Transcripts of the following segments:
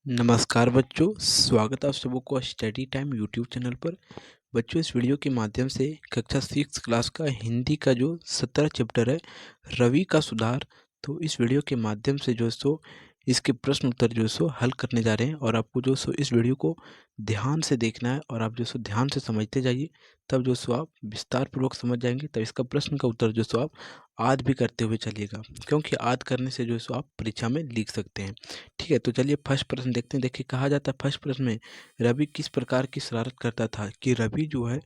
नमस्कार बच्चों, स्वागत है आप सबों को स्टडी टाइम यूट्यूब चैनल पर। बच्चों, इस वीडियो के माध्यम से कक्षा 6 क्लास का हिंदी का जो 17 चैप्टर है रवि का सुधार, तो इस वीडियो के माध्यम से जो सो इसके प्रश्न उत्तर जो सो हल करने जा रहे हैं। और आपको जो सो इस वीडियो को ध्यान से देखना है और आप जो सो ध्यान से समझते जाइए, तब जो सो आप विस्तार पूर्वक समझ जाएंगे। तब इसका प्रश्न का उत्तर जो सो आप आज भी करते हुए चलिएगा, क्योंकि आज करने से जो सो आप परीक्षा में लिख सकते हैं। ठीक है, तो चलिए फर्स्ट प्रश्न देखते हैं। देखिए, कहा जाता है फर्स्ट प्रश्न में रवि किस प्रकार की शरारत करता था। कि रवि जो है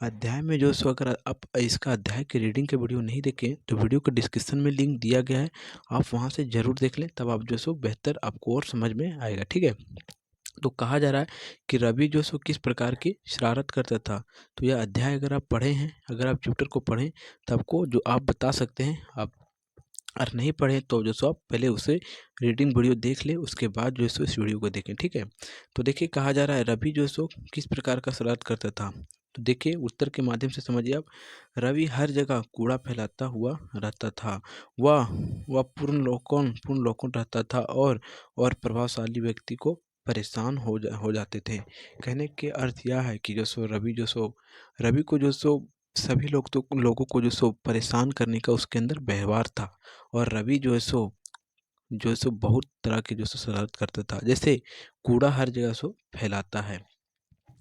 अध्याय में जो सो, अगर आप इसका अध्याय के रीडिंग के वीडियो नहीं देखें तो वीडियो के डिस्क्रिप्शन में लिंक दिया गया है, आप वहां से जरूर देख लें, तब आप जो सो बेहतर आपको और समझ में आएगा। ठीक है, तो कहा जा रहा है कि रवि जो सो किस प्रकार की शरारत करता था। तो यह अध्याय अगर आप पढ़े हैं, अगर आप चैप्टर को पढ़ें, तो आपको जो आप बता सकते हैं। आप और नहीं पढ़े तो जो सो आप पहले उसे रीडिंग वीडियो देख ले, उसके बाद जो सो इस वीडियो को देखें। ठीक है, तो देखिए कहा जा रहा है रवि जो सो किस प्रकार का शरारत करता था। तो देखिए उत्तर के माध्यम से समझिए आप। रवि हर जगह कूड़ा फैलाता हुआ रहता था। वह पूर्ण लोकन रहता था और प्रभावशाली व्यक्ति को परेशान हो जाते थे। कहने के अर्थ यह है कि रवि को जो सो सभी लोगों को जो सो परेशान करने का उसके अंदर व्यवहार था। और रवि जो सो बहुत तरह के जो सो शरारत करता था। जैसे कूड़ा हर जगह सो फैलाता है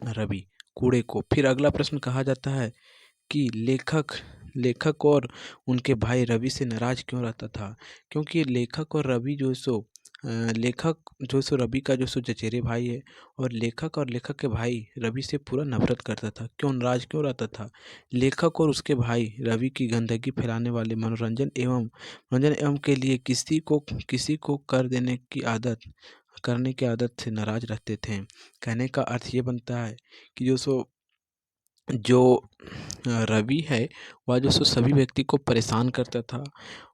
रवि, कूड़े को। फिर अगला प्रश्न कहा जाता है कि लेखक लेखक और उनके भाई रवि से नाराज क्यों रहता था। क्योंकि लेखक और रवि लेखक जो सो रवि का जो सो चचेरे भाई है, और लेखक के भाई रवि से पूरा नफरत करता था। क्यों नाराज क्यों रहता था। लेखक और उसके भाई रवि की गंदगी फैलाने वाले मनोरंजन एवं के लिए किसी को करने की आदत से नाराज रहते थे। कहने का अर्थ ये बनता है कि जो रवि है, वह जो सो सभी व्यक्ति को परेशान करता था,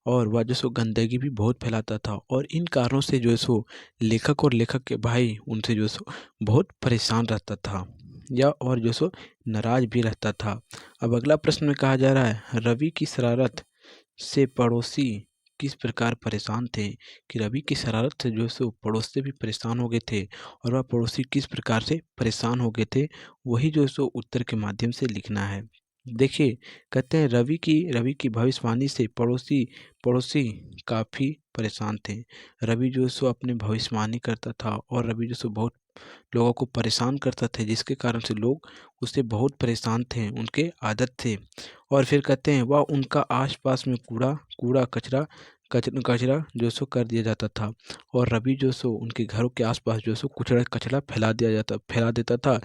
और वह जो सो गंदगी भी बहुत फैलाता था। और इन कारणों से जो सो लेखक के भाई उनसे जो सो बहुत परेशान रहता था, या और जो सो नाराज भी रहता था। अब अगला प्रश्न में कहा जा रहा है रवि की शरारत से पड़ोसी किस प्रकार परेशान थे। कि रवि की शरारत से जो सो पड़ोसी भी परेशान हो गए थे, और वह पड़ोसी किस प्रकार से परेशान हो गए थे, वही जो सो उत्तर के माध्यम से लिखना है। देखिए, कहते हैं रवि की भविष्यवाणी से पड़ोसी पड़ोसी काफ़ी परेशान थे। रवि जो सो अपने भविष्यवाणी करता था, और रवि जो सो बहुत लोगों को परेशान करता था, जिसके कारण से लोग उससे बहुत परेशान थे, उनके आदत थे। और फिर कहते हैं वह उनका आसपास में कूड़ा कचरा जो सो कर दिया जाता था। और रवि जो सो उनके घरों के आसपास जो सो कचरा कचरा फैला देता था,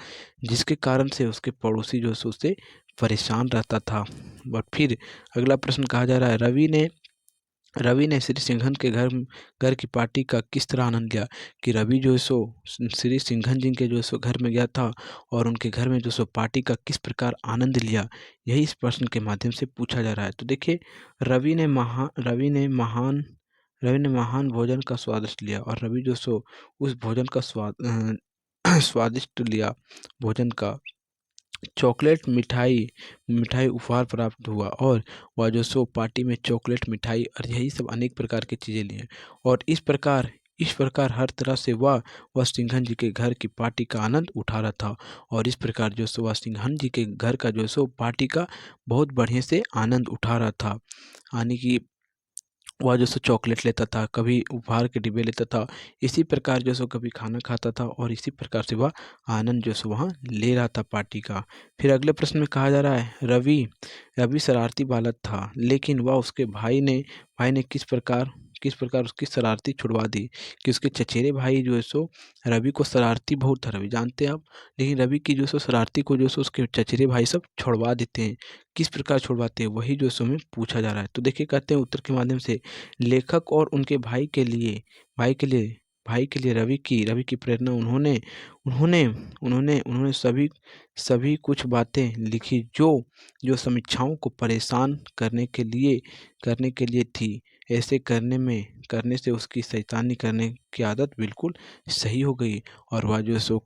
जिसके कारण से उसके पड़ोसी जो सो उससे परेशान रहता था। और फिर अगला प्रश्न कहा जा रहा है रवि ने श्री सिंघन के घर की पार्टी का किस तरह आनंद लिया। कि रवि जो सो श्री सिंघन जी के जो सो घर में गया था, और उनके घर में जो सो पार्टी का किस प्रकार आनंद लिया, यही इस प्रश्न के माध्यम से पूछा जा रहा है। तो देखिए, रवि ने महा रवि ने महान भोजन का स्वादिष्ट लिया, और रवि जो सो उस भोजन का स्वादिष्ट लिया भोजन का। चॉकलेट मिठाई मिठाई उपहार प्राप्त हुआ, और वह जो सो पार्टी में चॉकलेट मिठाई और यही सब अनेक प्रकार की चीज़ें लिए। और इस प्रकार हर तरह से वह सिंघन जी के घर की पार्टी का आनंद उठा रहा था। और इस प्रकार जो सो वह सिंघन जी के घर का जो सो पार्टी का बहुत बढ़िया से आनंद उठा रहा था। यानी कि वह जो सो चॉकलेट लेता था, कभी उपहार के डिब्बे लेता था, इसी प्रकार जो सो कभी खाना खाता था, और इसी प्रकार से वह आनंद जो सो वहाँ ले रहा था पार्टी का। फिर अगले प्रश्न में कहा जा रहा है रवि शरारती बालक था, लेकिन वह उसके भाई ने किस प्रकार उसकी शरारती छुड़वा दी। कि उसके चचेरे भाई जो है सो रवि को शरारती बहुत था, रवि जानते हैं आप। लेकिन रवि की जो सो शरारती को जो सो उसके चचेरे भाई सब छुड़वा देते हैं। किस प्रकार छुड़वाते हैं, वही जो सो हमें पूछा जा रहा है। तो देखिए, कहते हैं उत्तर के माध्यम से लेखक और उनके भाई के लिए भाई के लिए रवि की प्रेरणा उन्होंने सभी कुछ बातें लिखी, जो समीक्षाओं को परेशान करने के लिए थी। ऐसे करने से उसकी शैतानी करने की आदत बिल्कुल सही हो गई, और वह जो सो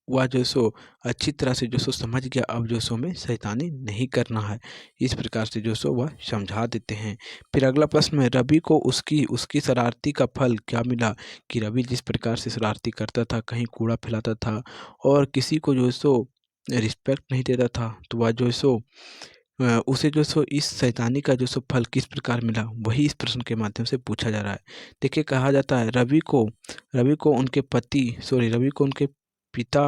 वह जो सो अच्छी तरह से जो सो समझ गया, अब जो सो हमें शैतानी नहीं करना है। इस प्रकार से जो सो वह समझा देते हैं। फिर अगला प्रश्न है, रवि को उसकी उसकी शरारती का फल क्या मिला? कि रवि जिस प्रकार से शरारती करता था, कहीं कूड़ा फैलाता था और किसी को जो सो रिस्पेक्ट नहीं देता था, तो वह जो सो उसे जो सो इस शैतानी का जो सो फल किस प्रकार मिला, वही इस प्रश्न के माध्यम से पूछा जा रहा है। देखिए, कहा जाता है रवि को उनके पति सॉरी रवि को उनके पिता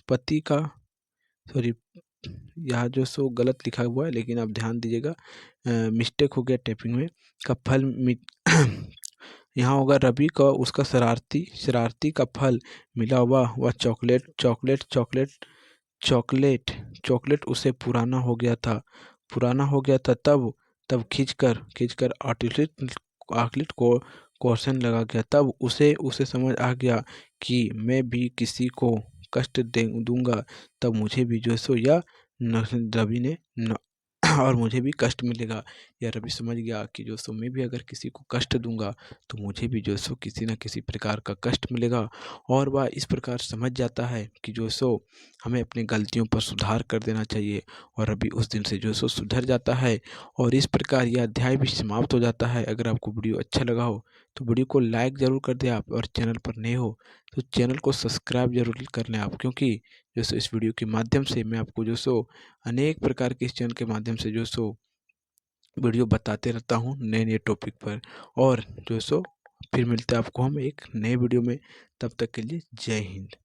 पति का सॉरी यहाँ जो सो गलत लिखा हुआ है, लेकिन आप ध्यान दीजिएगा, मिस्टेक हो गया टाइपिंग में। का फल यहाँ होगा, रवि का उसका शरारती शरारती का फल मिला हुआ वह chocolate chocolate chocolate chocolate chocolate उसे पुराना हो गया था, तब तब खींचकर खींचकर आकलिट को क्वेश्चन लगा गया, तब उसे उसे समझ आ गया कि मैं भी किसी को कष्ट दे दूंगा, तब मुझे भी जो है सो या रवि ने और मुझे भी कष्ट मिलेगा। या रवि समझ गया कि जो सो मैं भी अगर किसी को कष्ट दूंगा तो मुझे भी जो सो किसी न किसी प्रकार का कष्ट मिलेगा। और वह इस प्रकार समझ जाता है कि जो सो हमें अपनी गलतियों पर सुधार कर देना चाहिए, और रवि उस दिन से जो सो सुधर जाता है। और इस प्रकार यह अध्याय भी समाप्त हो जाता है। अगर आपको वीडियो अच्छा लगा हो तो वीडियो को लाइक ज़रूर कर दें आप, और चैनल पर नए हो तो चैनल को सब्सक्राइब जरूर कर लें आप, क्योंकि जो सो इस वीडियो के माध्यम से मैं आपको जो सो अनेक प्रकार के इस चैनल के माध्यम से जो सो वीडियो बताते रहता हूँ नए नए टॉपिक पर। और जो सो फिर मिलते हैं आपको हम एक नए वीडियो में, तब तक के लिए जय हिंद।